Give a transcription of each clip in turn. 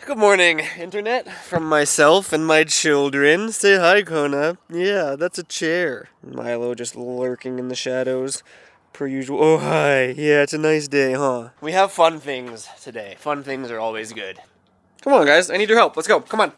Good morning, Internet, from myself and my children. Say hi, Kona. Yeah, that's a chair. Milo just lurking in the shadows, per usual. Oh, hi. Yeah, it's a nice day, huh? We have fun things today. Fun things are always good. Come on, guys. I need your help. Let's go. Come on.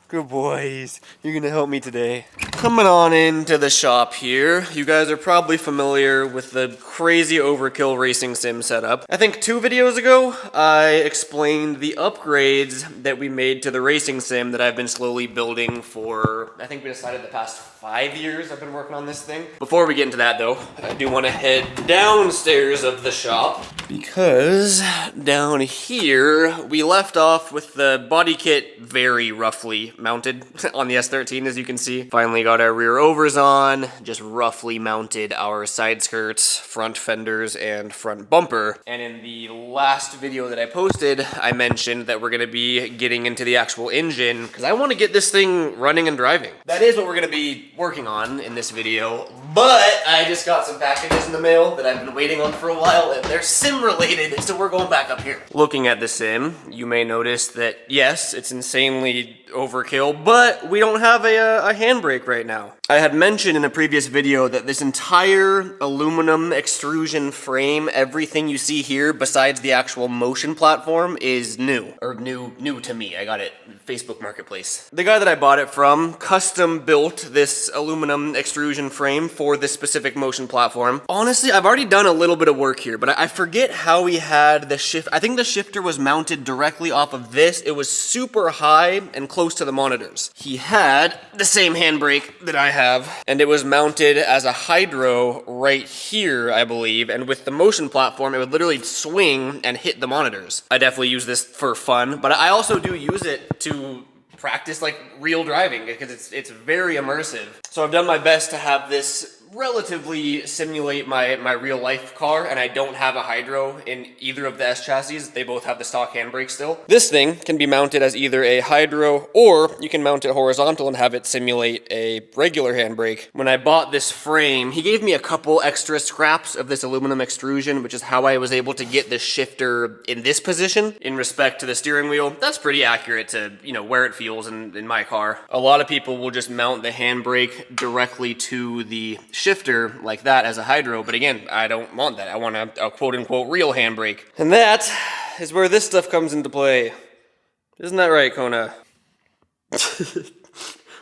Good boys. You're gonna help me today. Coming on into the shop here, you guys are probably familiar with the crazy overkill racing sim setup. I think 2 videos ago, I explained the upgrades that we made to the racing sim that I've been slowly building for, I think we decided the past 5 years I've been working on this thing. Before we get into that though, I do want to head downstairs of the shop because down here, we left off with the body kit very roughly mounted on the S13, as you can see. Finally got our rear overs on, just roughly mounted our side skirts, front fenders, and front bumper. And in the last video that I posted, I mentioned that we're gonna be getting into the actual engine because I want to get this thing running and driving. That is what we're gonna be working on in this video, but I just got some packages in the mail that I've been waiting on for a while, and they're sim related, so we're going back up here. Looking at the sim, you may notice that yes, it's insanely overkill, but we don't have a handbrake right now. I had mentioned in a previous video that this entire aluminum extrusion frame, everything you see here besides the actual motion platform is new, or new to me. I got it Facebook Marketplace. The guy that I bought it from custom built this aluminum extrusion frame for this specific motion platform. Honestly, I've already done a little bit of work here, but I forget how he had the shift. I think the shifter was mounted directly off of this. It was super high and close to the monitors. He had the same handbrake that I have, and it was mounted as a hydro right here, I believe, and with the motion platform, it would literally swing and hit the monitors. I definitely use this for fun, but I also do use it to practice like real driving because it's very immersive. So I've done my best to have this relatively simulate my real life car, and I don't have a hydro in either of the S chassis. They both have the stock handbrake still. This thing can be mounted as either a hydro or you can mount it horizontal and have it simulate a regular handbrake. When I bought this frame, he gave me a couple extra scraps of this aluminum extrusion, which is how I was able to get the shifter in this position. In respect to the steering wheel, that's pretty accurate to, you know, where it feels in my car. A lot of people will just mount the handbrake directly to the shifter like that as a hydro, but again, I don't want that. I want a quote-unquote real handbrake. And that is where this stuff comes into play. Isn't that right, Kona?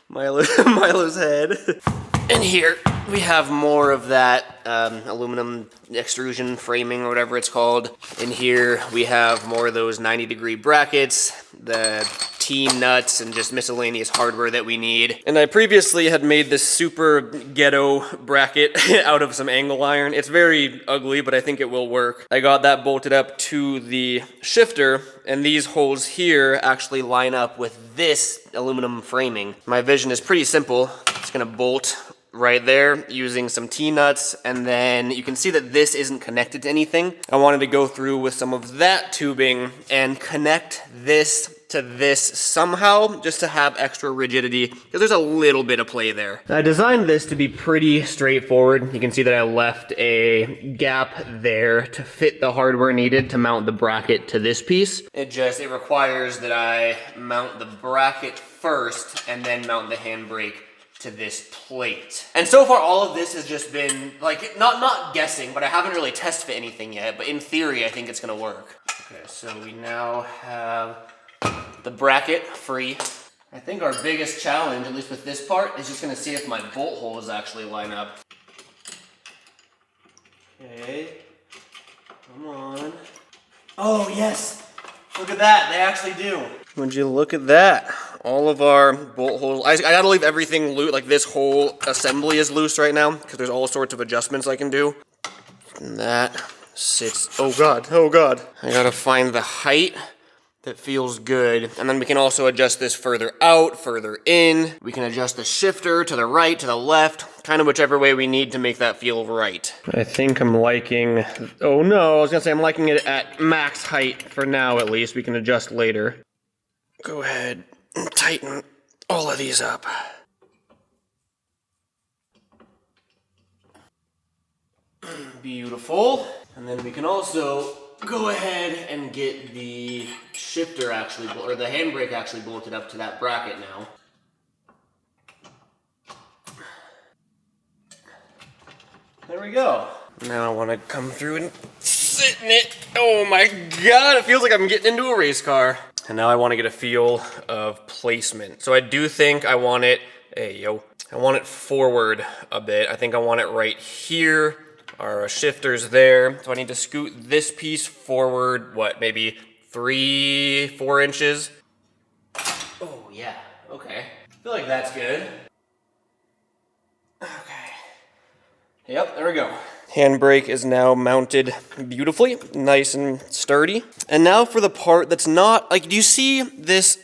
Milo's head. And here we have more of that aluminum extrusion framing or whatever it's called. In here we have more of those 90-degree brackets, the T-nuts, and just miscellaneous hardware that we need. And I previously had made this super ghetto bracket out of some angle iron. It's very ugly, but I think it will work. I got that bolted up to the shifter, and these holes here actually line up with this aluminum framing. My vision is pretty simple. It's gonna bolt right there using some T-nuts, and then you can see that this isn't connected to anything. I wanted to go through with some of that tubing and connect this to this somehow, just to have extra rigidity, because there's a little bit of play there. I designed this to be pretty straightforward. You can see that I left a gap there to fit the hardware needed to mount the bracket to this piece. It requires that I mount the bracket first and then mount the handbrake to this plate. And so far all of this has just been like not guessing, but I haven't really test fit anything yet, but in theory I think it's gonna work. Okay, so we now have the bracket free. I think our biggest challenge, at least with this part, is just gonna see if my bolt holes actually line up. Okay, come on. Oh yes, look at that, they actually do. Would you look at that? All of our bolt holes, I gotta leave everything loose, like this whole assembly is loose right now, because there's all sorts of adjustments I can do. And that sits, oh God. I gotta find the height that feels good. And then we can also adjust this further out, further in. We can adjust the shifter to the right, to the left, kind of whichever way we need to make that feel right. I think I'm liking, oh no, I was gonna say I'm liking it at max height for now at least. We can adjust later. Go ahead and tighten all of these up. Beautiful. And then we can also go ahead and get the shifter actually, or the handbrake actually bolted up to that bracket now. There we go. Now I want to come through and sit in it. Oh my God, it feels like I'm getting into a race car. And now I want to get a feel of placement. So I do think I want it, I want it forward a bit. I think I want it right here. Our shifter's there. So I need to scoot this piece forward, what, maybe 3-4 inches? Oh yeah, okay. I feel like that's good. Okay. Yep, there we go. Handbrake is now mounted beautifully, nice and sturdy. And now for the part that's not, like, do you see this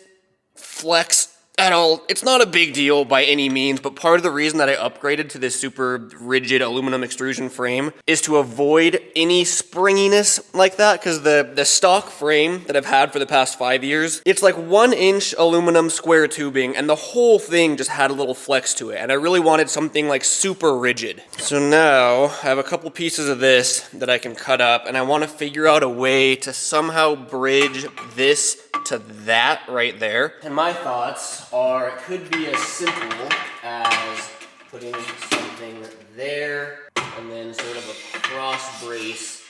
flex at all? It's not a big deal by any means, but part of the reason that I upgraded to this super rigid aluminum extrusion frame is to avoid any springiness like that, because the stock frame that I've had for the past 5 years, it's like 1-inch aluminum square tubing, and the whole thing just had a little flex to it, and I really wanted something like super rigid. So now I have a couple pieces of this that I can cut up, and I want to figure out a way to somehow bridge this to that right there. And my thoughts are it could be as simple as putting something there and then sort of a cross brace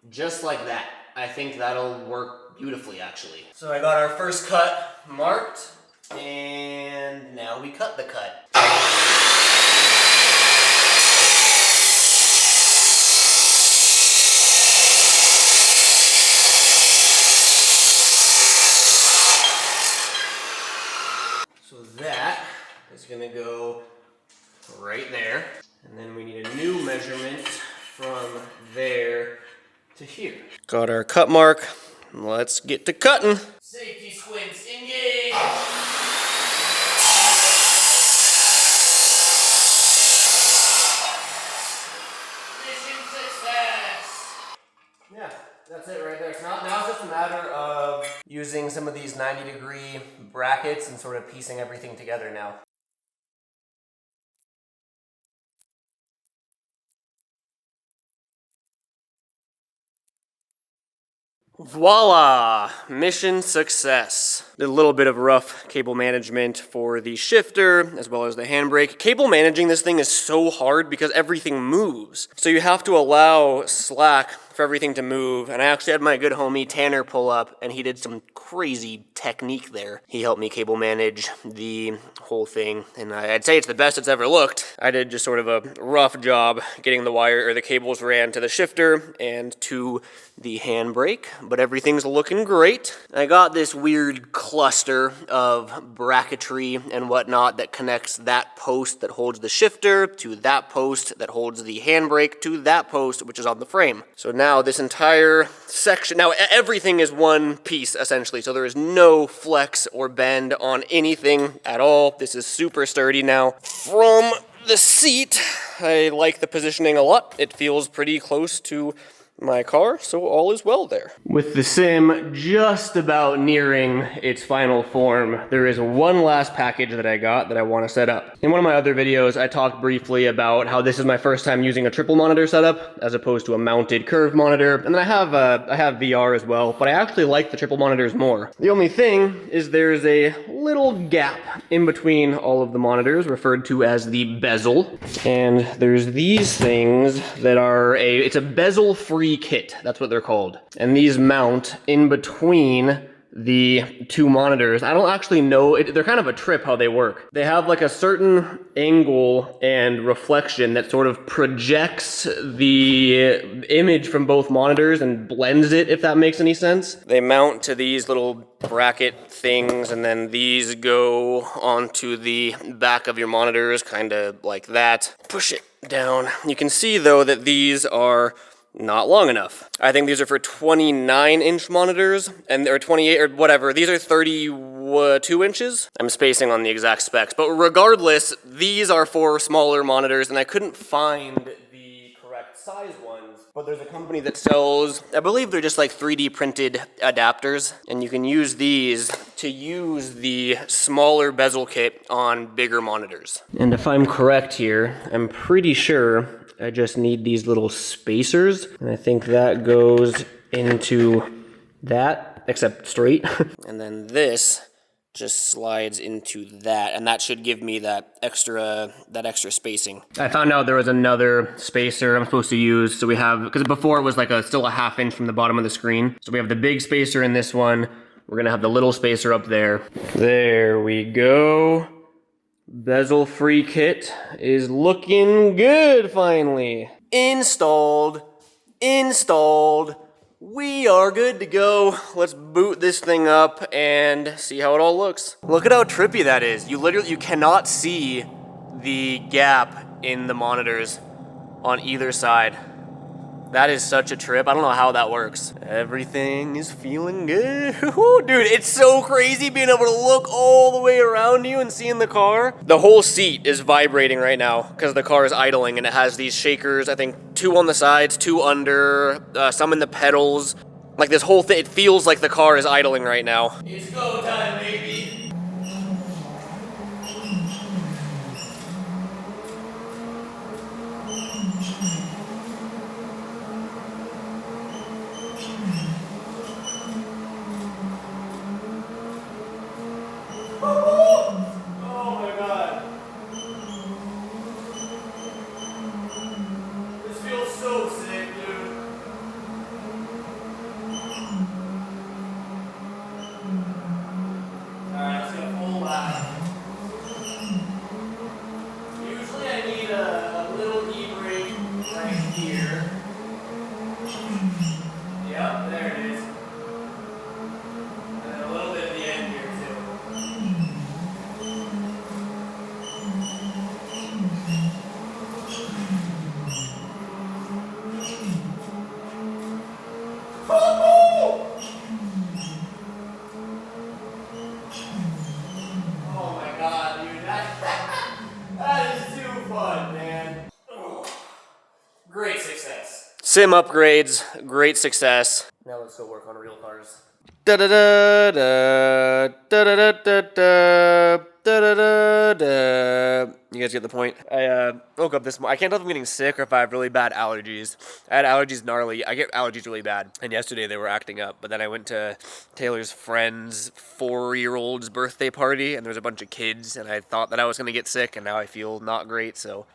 just like that. I think that'll work beautifully actually. So I got our first cut marked and now we cut the cut. That is going to go right there, and then we need a new measurement from there to here. Got our cut mark. Let's get to cutting. Safety squints, engage! Mission success! Yeah, that's it right there. So now it's just a matter of using some of these 90-degree brackets and sort of piecing everything together now. Voila! Mission success. A little bit of rough cable management for the shifter as well as the handbrake. Cable managing this thing is so hard because everything moves. So you have to allow slack for everything to move. And I actually had my good homie Tanner pull up and he did some crazy technique there. He helped me cable manage the whole thing. And I'd say it's the best it's ever looked. I did just sort of a rough job getting the wire or the cables ran to the shifter and to the handbrake, but everything's looking great. I got this weird cluster of bracketry and whatnot that connects that post that holds the shifter to that post that holds the handbrake to that post, which is on the frame. So now this entire section, now everything is one piece essentially, so there is no flex or bend on anything at all. This is super sturdy now. From the seat, I like the positioning a lot. It feels pretty close to my car, so all is well there. With the sim just about nearing its final form, there is one last package that I got that I want to set up. In one of my other videos, I talked briefly about how this is my first time using a triple monitor setup as opposed to a mounted curved monitor, and then I have VR as well, but I actually like the triple monitors more. The only thing is there's a little gap in between all of the monitors referred to as the bezel, and there's these things that are it's a bezel-free kit, that's what they're called. And these mount in between the two monitors. I don't actually know, they're kind of a trip how they work. They have like a certain angle and reflection that sort of projects the image from both monitors and blends it, if that makes any sense. They mount to these little bracket things, and then these go onto the back of your monitors, kind of like that. Push it down. You can see though that these are not long enough. I think these are for 29-inch monitors, and they're 28 or whatever. These are 32 inches. I'm spacing on the exact specs, but regardless, these are for smaller monitors, and I couldn't find the correct size ones. But there's a company that sells, I believe they're just like 3D printed adapters, and you can use these to use the smaller bezel kit on bigger monitors. And if I'm correct here, I'm pretty sure I just need these little spacers, and I think that goes into that, except straight. And then this just slides into that, and that should give me that extra spacing. I found out there was another spacer I'm supposed to use. So we have, because before it was like still a ½ inch from the bottom of the screen. So we have the big spacer in this one. We're gonna have the little spacer up there. There we go. Bezel-free kit is looking good finally. Installed. We are good to go. Let's boot this thing up and see how it all looks. Look at how trippy that is. You cannot see the gap in the monitors on either side. That is such a trip. I don't know how that works. Everything is feeling good. Dude, it's so crazy being able to look all the way around you and seeing the car. The whole seat is vibrating right now because the car is idling, and it has these shakers, I think 2 on the sides, 2 under, some in the pedals. Like this whole thing, it feels like the car is idling right now. It's go time, baby. Sim upgrades, great success. Now let's go work on real cars. Da da da da da da da da da da da. You guys get the point. I woke up this morning. I can't tell if I'm getting sick or if I have really bad allergies. I had allergies gnarly. I get allergies really bad. And yesterday they were acting up. But then I went to Taylor's friend's 4-year-old's birthday party, and there was a bunch of kids, and I thought that I was gonna get sick, and now I feel not great. So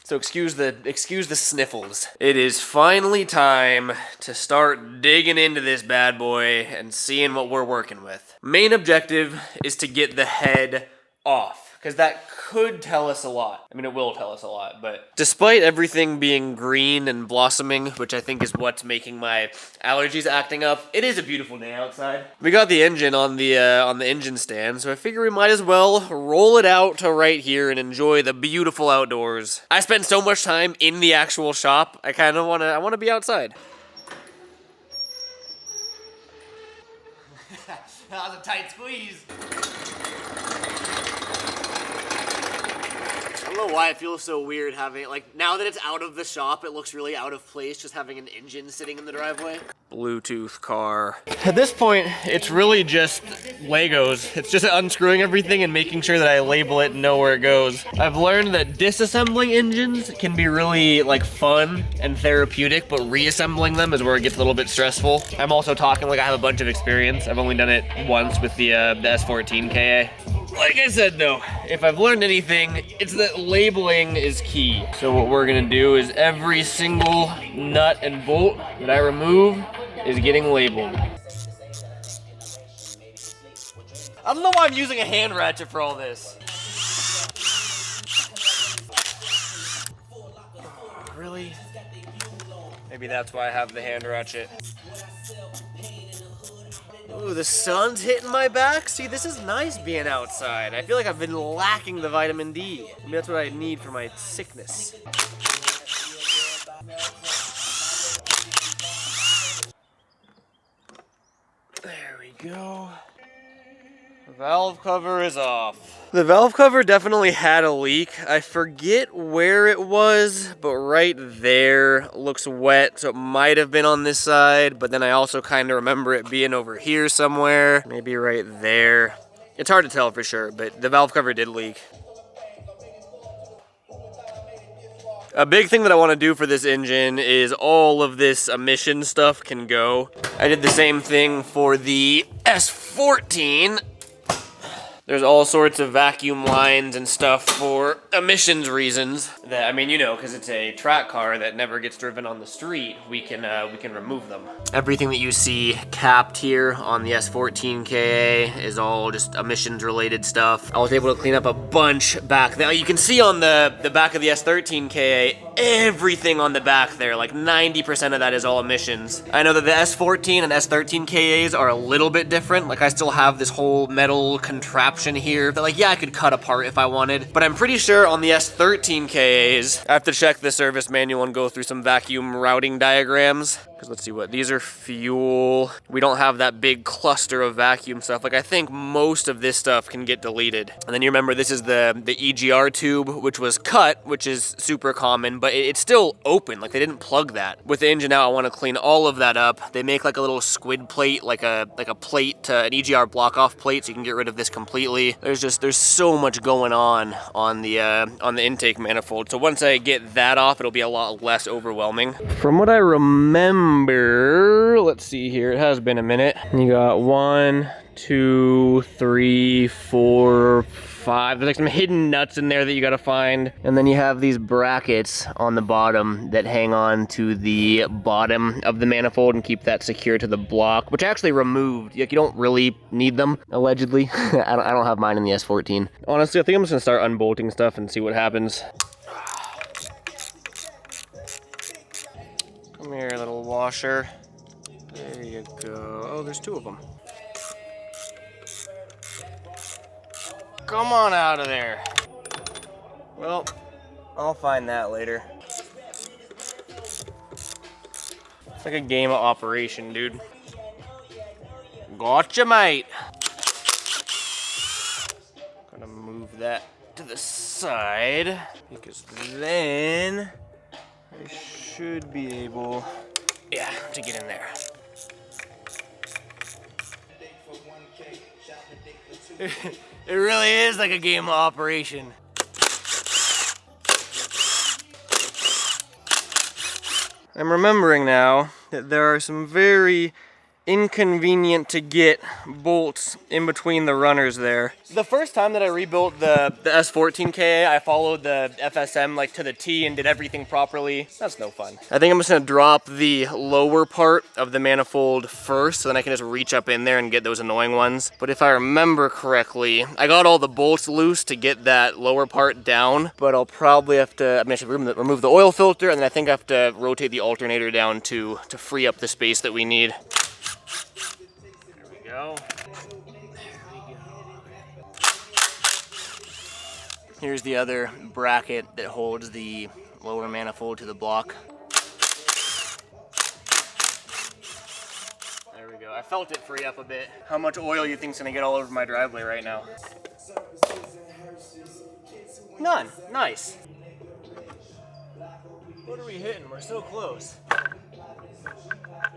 excuse the sniffles. It is finally time to start digging into this bad boy and seeing what we're working with. Main objective is to get the head off, because that could tell us a lot. I mean, it will tell us a lot, but despite everything being green and blossoming, which I think is what's making my allergies acting up, it is a beautiful day outside. We got the engine on the engine stand, so I figure we might as well roll it out to right here and enjoy the beautiful outdoors. I spent so much time in the actual shop, I kind of want to be outside. That was a tight squeeze. I don't know why it feels so weird having, like, now that it's out of the shop, it looks really out of place just having an engine sitting in the driveway. Bluetooth car. At this point, it's really just Legos. It's just unscrewing everything and making sure that I label it and know where it goes. I've learned that disassembling engines can be really, like, fun and therapeutic, but reassembling them is where it gets a little bit stressful. I'm also talking like I have a bunch of experience. I've only done it once with the S14 KA. Like I said though, if I've learned anything, it's that labeling is key. So what we're gonna do is every single nut and bolt that I remove is getting labeled. I don't know why I'm using a hand ratchet for all this. Really? Maybe that's why I have the hand ratchet. Ooh, the sun's hitting my back. See, this is nice being outside. I feel like I've been lacking the vitamin D. Maybe that's what I need for my sickness. There we go. The valve cover is off. The valve cover definitely had a leak. I forget where it was, but right there looks wet, so it might have been on this side, but then I also kind of remember it being over here somewhere. Maybe right there. It's hard to tell for sure, but the valve cover did leak. A big thing that I want to do for this engine is all of this emission stuff can go. I did the same thing for the S14. There's all sorts of vacuum lines and stuff for emissions reasons. That, I mean, you know, because it's a track car that never gets driven on the street, we can remove them. Everything that you see capped here on the S14 KA is all just emissions related stuff. I was able to clean up a bunch back there. You can see on the back of the S13 KA, everything on the back there, like 90% of that is all emissions. I know that the S14 and S13 KAs are a little bit different. Like I still have this whole metal contraption here that, like, yeah, I could cut apart if I wanted, but I'm pretty sure on the S13 KAs, I have to check the service manual and go through some vacuum routing diagrams. Because let's see what, these are fuel. We don't have that big cluster of vacuum stuff. Like I think most of this stuff can get deleted. And then you remember this is the EGR tube, which was cut, which is super common, but it's still open. Like they didn't plug that. With the engine out, I want to clean all of that up. They make like a little squid plate, like a plate, an EGR block off plate, so you can get rid of this completely. There's so much going on the intake manifold. So once I get that off, it'll be a lot less overwhelming. From what I remember, let's see here, it has been a minute. You got 1, 2, 3, 4, 5. There's like some hidden nuts in there that you gotta find. And then you have these brackets on the bottom that hang on to the bottom of the manifold and keep that secure to the block, which I actually removed. Like you don't really need them, allegedly. I don't have mine in the S14. Honestly, I think I'm just gonna start unbolting stuff and see what happens. Come here, little washer. There you go. Oh, there's 2 of them. Come on out of there. Well, I'll find that later. It's like a game of operation, dude. Gotcha, mate. Gonna move that to the side because then I should be able, yeah, to get in there. It really is like a game of operation. I'm remembering now that there are some very inconvenient to get bolts in between the runners there. The first time that I rebuilt the S14 KA, I followed the FSM like to the T and did everything properly. That's no fun. I think I'm just gonna drop the lower part of the manifold first, so then I can just reach up in there and get those annoying ones. But if I remember correctly, I got all the bolts loose to get that lower part down, but I'll probably have to, I mean, I should remove the oil filter, and then I think I have to rotate the alternator down to free up the space that we need. There we go. Here's the other bracket that holds the lower manifold to the block. There we go. I felt it free up a bit. How much oil you think's gonna get all over my driveway right now? None. Nice. What are we hitting? We're so close.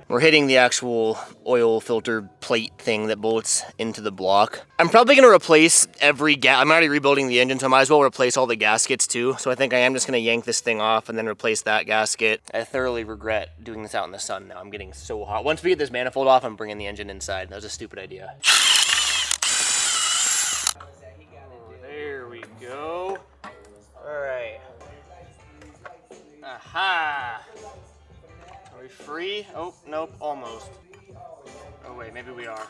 We're hitting the actual oil filter plate thing that bolts into the block. I'm probably gonna replace every I'm already rebuilding the engine, so I might as well replace all the gaskets too. So I think I am just gonna yank this thing off and then replace that gasket. I thoroughly regret doing this out in the sun now. I'm getting so hot. Once we get this manifold off, I'm bringing the engine inside. That was a stupid idea. There we go. All right. Aha. Are we free? Oh, nope, almost. Oh wait, maybe we are.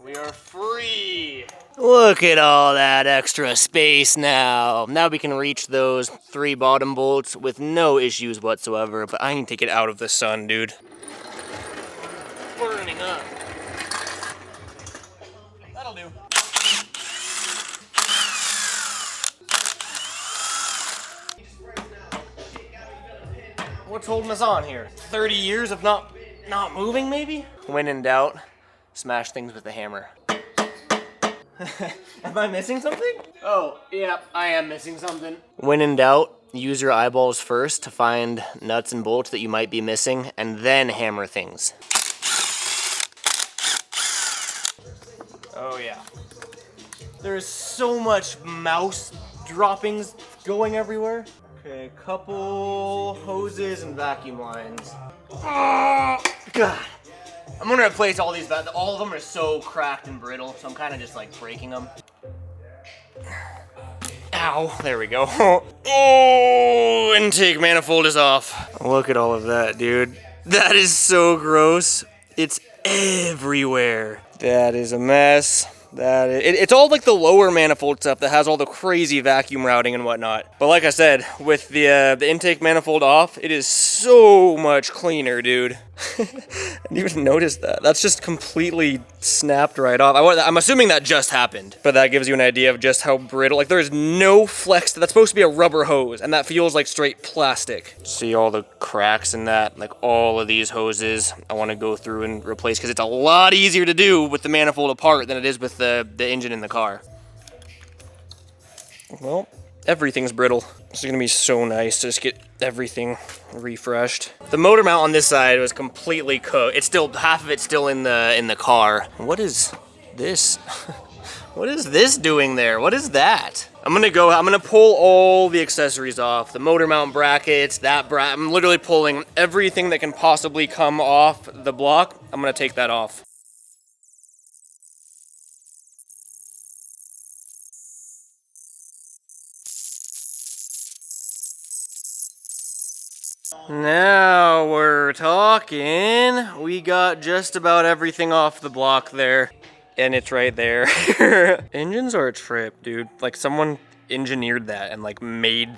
We are free! Look at all that extra space now. Now we can reach those 3 bottom bolts with no issues whatsoever, but I need to get out of the sun, dude. Burning up. That'll do. What's holding us on here? 30 years of not moving, maybe? When in doubt, smash things with a hammer. Am I missing something? Oh, yeah, I am missing something. When in doubt, use your eyeballs first to find nuts and bolts that you might be missing, and then hammer things. Oh yeah. There's so much mouse droppings going everywhere. Okay, couple hoses and vacuum lines. Oh, God. I'm gonna replace all these, all of them are so cracked and brittle, so I'm kind of just like breaking them. Ow, there we go. Oh, intake manifold is off. Look at all of that, dude. That is so gross. It's everywhere. That is a mess. It's all like the lower manifold stuff that has all the crazy vacuum routing and whatnot. But like I said, with the intake manifold off, it is so much cleaner, dude. I didn't even notice that. That's just completely snapped right off. I'm assuming that just happened, but that gives you an idea of just how brittle. Like there's no flex. That's supposed to be a rubber hose, and that feels like straight plastic. See all the cracks in that? Like all of these hoses, I want to go through and replace because it's a lot easier to do with the manifold apart than it is with the engine in the car. Well, everything's brittle. It's gonna be so nice to just get everything refreshed. The motor mount on this side was completely cooked. It's still, half of it's still in the car. What is this? What is this doing there? What is that? I'm gonna pull all the accessories off. The motor mount brackets, I'm literally pulling everything that can possibly come off the block. I'm gonna take that off. Now we're talking. We got just about everything off the block there. And it's right there. Engines are a trip, dude. Like someone engineered that and like made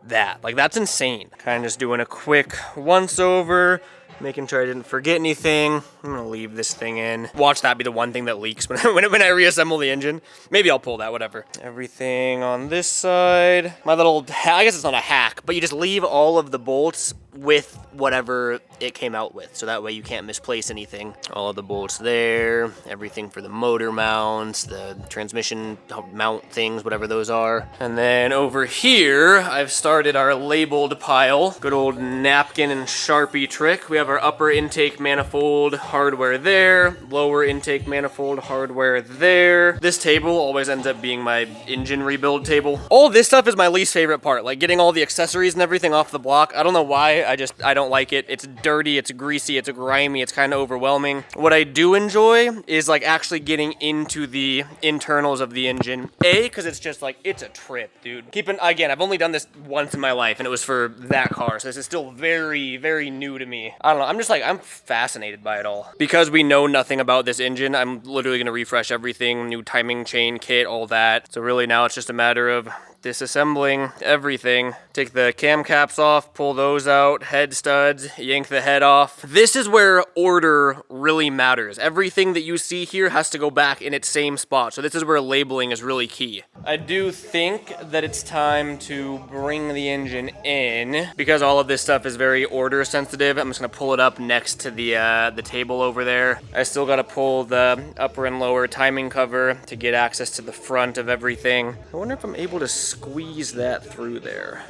that. Like that's insane. Kind of just doing a quick once over, making sure I didn't forget anything. I'm gonna leave this thing in. Watch that be the one thing that leaks when I reassemble the engine. Maybe I'll pull that, whatever. Everything on this side. My little, I guess it's not a hack, but you just leave all of the bolts with whatever it came out with. So that way you can't misplace anything. All of the bolts there, everything for the motor mounts, the transmission mount things, whatever those are. And then over here, I've started our labeled pile. Good old napkin and Sharpie trick. We have our upper intake manifold hardware there, lower intake manifold hardware there. This table always ends up being my engine rebuild table. All this stuff is my least favorite part, like getting all the accessories and everything off the block. I don't know why, I don't like it. It's dirty, it's greasy, it's grimy, it's kind of overwhelming. What I do enjoy is like actually getting into the internals of the engine. Because it's just like, it's a trip, dude. Again, I've only done this once in my life and it was for that car, so this is still very, very new to me. I don't know, I'm fascinated by it all. Because we know nothing about this engine, I'm literally gonna refresh everything, new timing chain kit, all that. So really now it's just a matter of disassembling everything. Take the cam caps off, pull those out, head studs, yank the head off. This is where order really matters. Everything that you see here has to go back in its same spot. So this is where labeling is really key. I do think that it's time to bring the engine in because all of this stuff is very order sensitive. I'm just gonna pull it up next to the table over there. I still gotta pull the upper and lower timing cover to get access to the front of everything. I wonder if I'm able to squeeze that through there.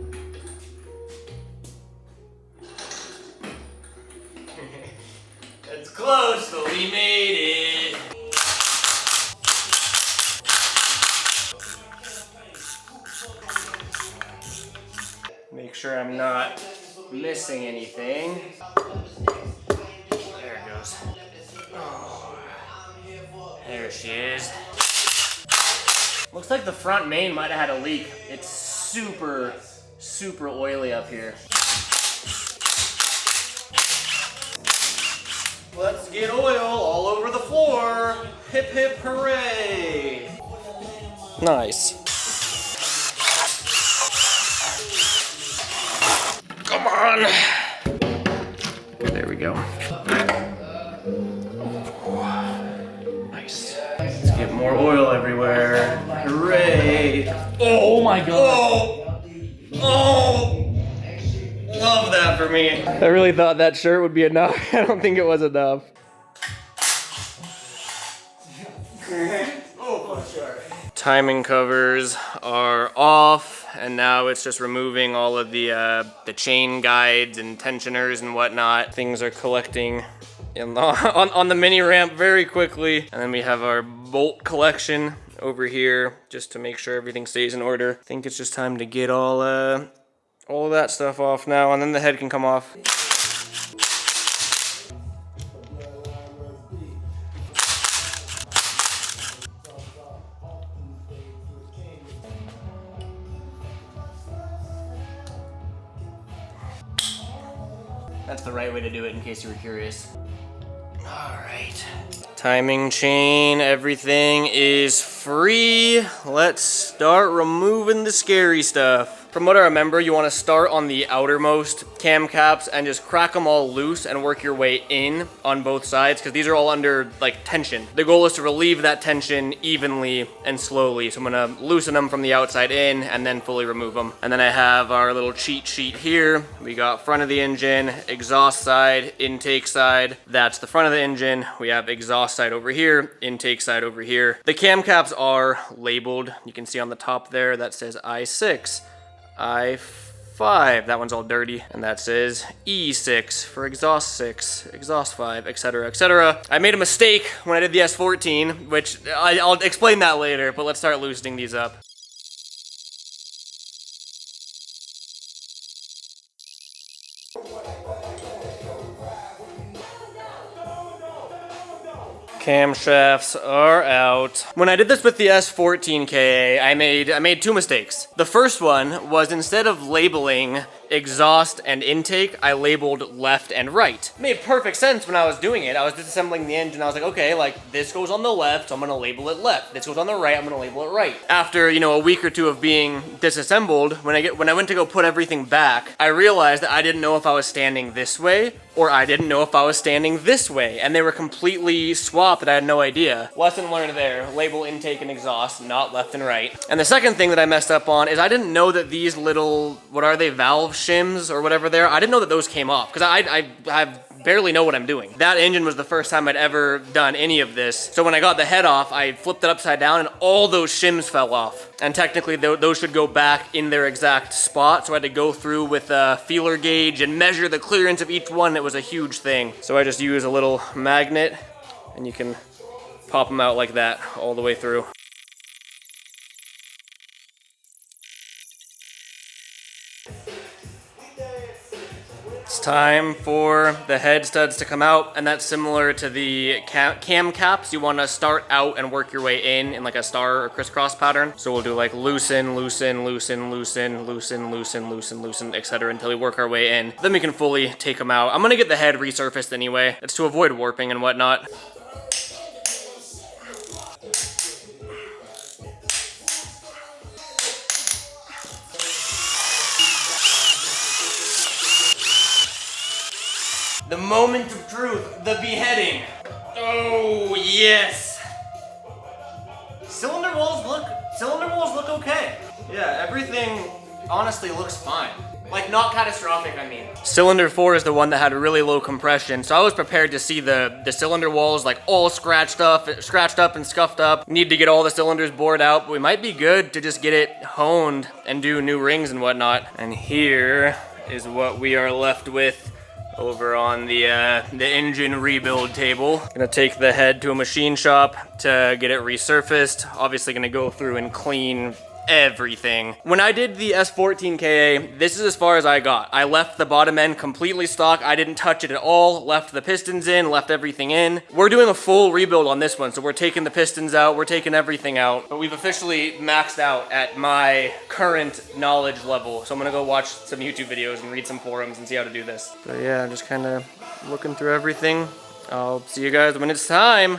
It's close, but we made it. Make sure I'm not missing anything. There it goes. Oh, there she is. Looks like the front main might have had a leak. It's super, super oily up here. Let's get oil all over the floor. Hip hip hooray. Nice. Come on. There we go. Nice. Let's get more oil everywhere. Hooray. Oh my god. Oh. Love that for me. I really thought that shirt would be enough. I don't think it was enough. Timing covers are off, and now it's just removing all of the chain guides and tensioners and whatnot. Things are collecting on the mini ramp very quickly. And then we have our bolt collection over here just to make sure everything stays in order. I think it's just time to get all all that stuff off now, and then the head can come off. That's the right way to do it in case you were curious. All right. Timing chain, everything is free. Let's start removing the scary stuff. From what I remember, you want to start on the outermost cam caps and just crack them all loose and work your way in on both sides, because these are all under like tension. The goal is to relieve that tension evenly and slowly. So I'm gonna loosen them from the outside in and then fully remove them. And then I have our little cheat sheet here. We got front of the engine, exhaust side, intake side. That's the front of the engine. We have exhaust side over here, intake side over here. The cam caps are labeled. You can see on the top there that says I6. I5, that one's all dirty, and that says E6 for exhaust 6, exhaust 5, etc., etc. I made a mistake when I did the S14, which I'll explain that later, but let's start loosening these up. Camshafts are out. When I did this with the S14 KA, I made two mistakes. The first one was, instead of labeling exhaust and intake, I labeled left and right. It made perfect sense when I was doing it. I was disassembling the engine. I was like, okay, like this goes on the left, so I'm gonna label it left. This goes on the right, I'm gonna label it right. After, you know, a week or two of being disassembled, when I went to go put everything back, I realized that I didn't know if I was standing this way or I didn't know if I was standing this way, and they were completely swapped and I had no idea. Lesson learned there, label intake and exhaust, not left and right. And the second thing that I messed up on is I didn't know that these little, what are they, valve shims or whatever they're, I didn't know that those came off, because I barely know what I'm doing. That engine was the first time I'd ever done any of this. So when I got the head off, I flipped it upside down and all those shims fell off. And technically those should go back in their exact spot. So I had to go through with a feeler gauge and measure the clearance of each one. It was a huge thing. So I just use a little magnet and you can pop them out like that all the way through. It's time for the head studs to come out, and that's similar to the cam caps. You want to start out and work your way in like a star or crisscross pattern. So we'll do like loosen, loosen, loosen, loosen, loosen, loosen, loosen, loosen, etc. until we work our way in. Then we can fully take them out. I'm gonna get the head resurfaced anyway. It's to avoid warping and whatnot. The moment of truth, the beheading. Oh, yes. Cylinder walls look okay. Yeah, everything honestly looks fine. Like, not catastrophic, I mean. Cylinder 4 is the one that had really low compression, so I was prepared to see the cylinder walls like all scratched up and scuffed up. Need to get all the cylinders bored out, but we might be good to just get it honed and do new rings and whatnot. And here is what we are left with over on the engine rebuild table. Gonna take the head to a machine shop to get it resurfaced. Obviously gonna go through and clean everything. When I did the S14 KA, this is as far as I got. I left the bottom end completely stock. I didn't touch it at all. Left the pistons in, left everything in. We're doing a full rebuild on this one, so we're taking the pistons out, we're taking everything out. But we've officially maxed out at my current knowledge level. So I'm gonna go watch some YouTube videos and read some forums and see how to do this. But yeah, I'm just kind of looking through everything. I'll see you guys when it's time.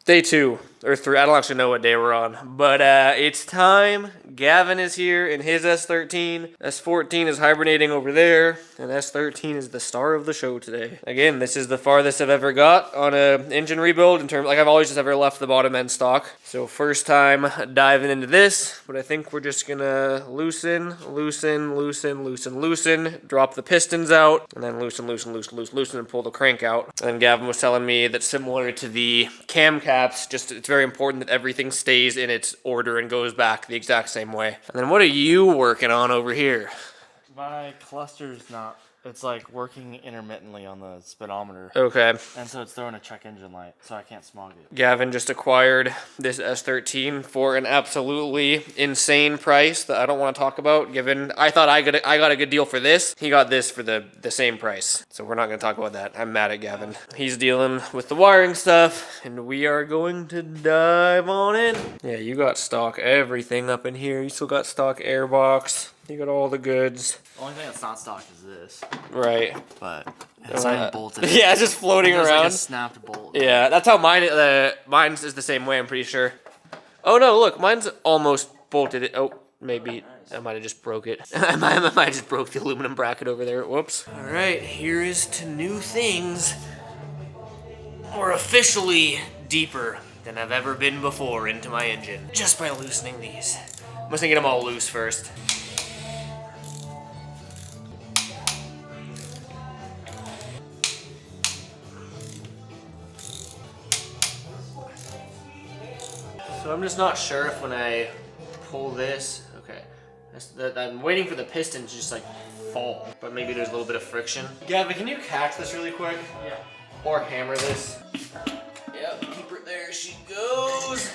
Day 2, or 3, I don't actually know what day we're on, but it's time. Gavin is here in his S13. S14 is hibernating over there, and S13 is the star of the show today. Again, this is the farthest I've ever got on an engine rebuild in terms, like I've always just ever left the bottom end stock. So first time diving into this, but I think we're just gonna loosen, loosen, loosen, loosen, loosen, drop the pistons out, and then loosen, loosen, loosen, loosen, loosen, and pull the crank out. And then Gavin was telling me that similar to the cam caps, just it's very important that everything stays in its order and goes back the exact same way. And then what are you working on over here? My cluster's not It's like working intermittently on the speedometer. Okay. And so it's throwing a check engine light, so I can't smog it. Gavin just acquired this S13 for an absolutely insane price that I don't want to talk about, given I thought I got a good deal for this. He got this for the same price. So we're not going to talk about that. I'm mad at Gavin. He's dealing with the wiring stuff, and we are going to dive on in. Yeah, you got stock everything up in here. You still got stock airbox. You got all the goods. The only thing that's not stock is this. Right. But it's not even bolted. Yeah, it's just floating around. Like a snapped bolt. Yeah, that's how mine's is the same way, I'm pretty sure. Oh no, look, mine's almost bolted. Oh, maybe I might have just broke it. I might have just broke the aluminum bracket over there. Whoops. All right, here is to new things. We're officially deeper than I've ever been before into my engine, just by loosening these. I'm just gonna get them all loose first. So I'm just not sure if when I pull this, okay, I'm waiting for the piston to just like fall, but maybe there's a little bit of friction. Gavin, can you catch this really quick? Yeah. Or hammer this? Yep, keep her there, she goes.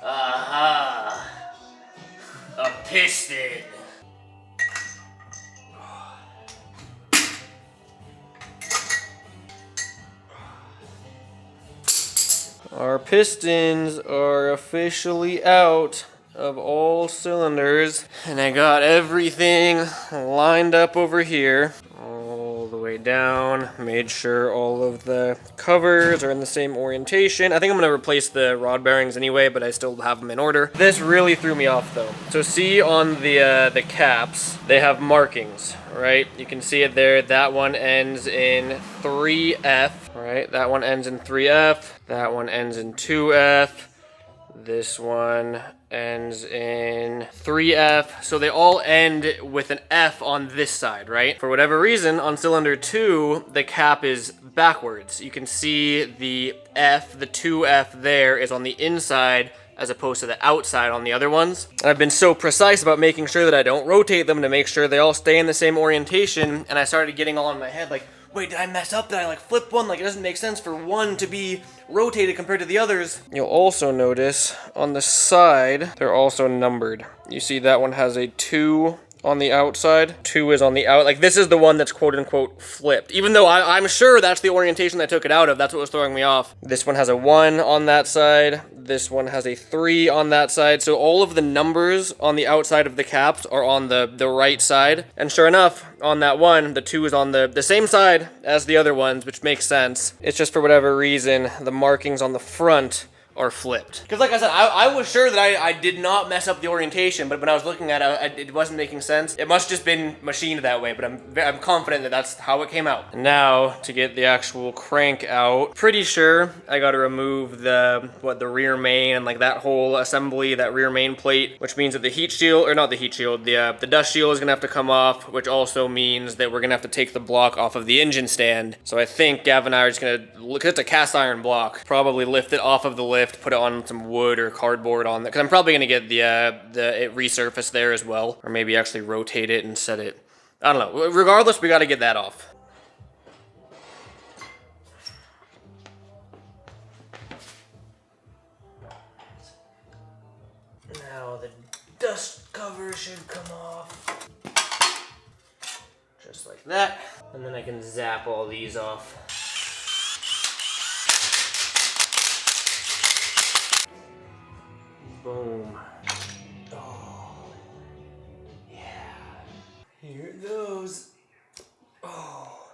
Aha, a piston. Our pistons are officially out of all cylinders, and I got everything lined up over here, all the way down, made sure all of the covers are in the same orientation. I think I'm going to replace the rod bearings anyway, but I still have them in order. This really threw me off though. So see on the caps, they have markings, right? You can see it there. That one ends in 3F, right? That one ends in 3F. That one ends in 2F. This one ends in 3F. So they all end with an F on this side, right? For whatever reason, on cylinder 2, the cap is backwards. You can see the F, the 2F there is on the inside as opposed to the outside on the other ones. And I've been so precise about making sure that I don't rotate them to make sure they all stay in the same orientation, and I started getting all in my head like, wait, did I mess up? Did I like flip one? Like it doesn't make sense for one to be rotated compared to the others. You'll also notice on the side, they're also numbered. You see that one has a 2 on the outside. 2 is on the out. Like this is the one that's quote unquote flipped. Even though I'm sure that's the orientation that I took it out of. That's what was throwing me off. This one has a 1 on that side. This one has a 3 on that side. So all of the numbers on the outside of the caps are on the right side. And sure enough, on that one, the 2 is on the same side as the other ones, which makes sense. It's just for whatever reason, the markings on the front are flipped. Because like I said, I was sure that I did not mess up the orientation, but when I was looking at it, it wasn't making sense. It must just been machined that way, but I'm confident that that's how it came out. And now, to get the actual crank out, pretty sure I gotta remove the rear main and like that whole assembly, that rear main plate, which means that the heat shield, or not the heat shield, the dust shield is gonna have to come off, which also means that we're gonna have to take the block off of the engine stand. So I think Gavin and I are just gonna, look, it's a cast iron block, probably lift it off of the lift, put it on some wood or cardboard on there, because I'm probably gonna get it resurfaced there as well, or maybe actually rotate it and set it. I don't know. Regardless, we got to get that off. Now the dust cover should come off, just like that, and then I can zap all these off. Boom. Oh, yeah. Here it goes. Oh,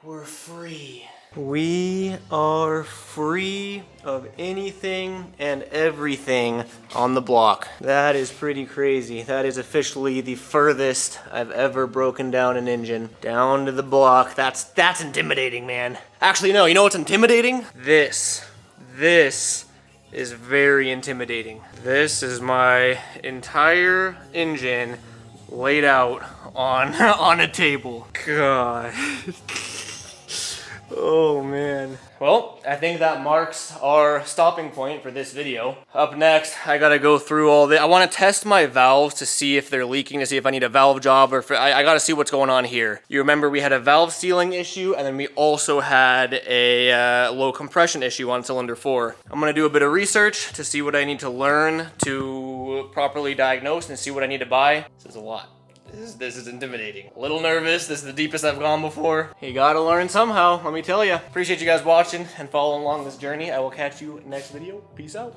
we're free. We are free of anything and everything on the block. That is pretty crazy. That is officially the furthest I've ever broken down an engine. Down to the block. That's intimidating, man. Actually, no, you know what's intimidating? This is very intimidating. This is my entire engine laid out on a table. God. Oh man. Well, I think that marks our stopping point for this video. Up next, I gotta go through all the. I want to test my valves to see if they're leaking, to see if I need a valve job, or if I gotta see what's going on here. You remember we had a valve sealing issue, and then we also had a low compression issue on cylinder 4. I'm gonna do a bit of research to see what I need to learn to properly diagnose and see what I need to buy. This is a lot. This is intimidating. A little nervous. This is the deepest I've gone before. You gotta learn somehow, let me tell you. Appreciate you guys watching and following along this journey. I will catch you next video. Peace out.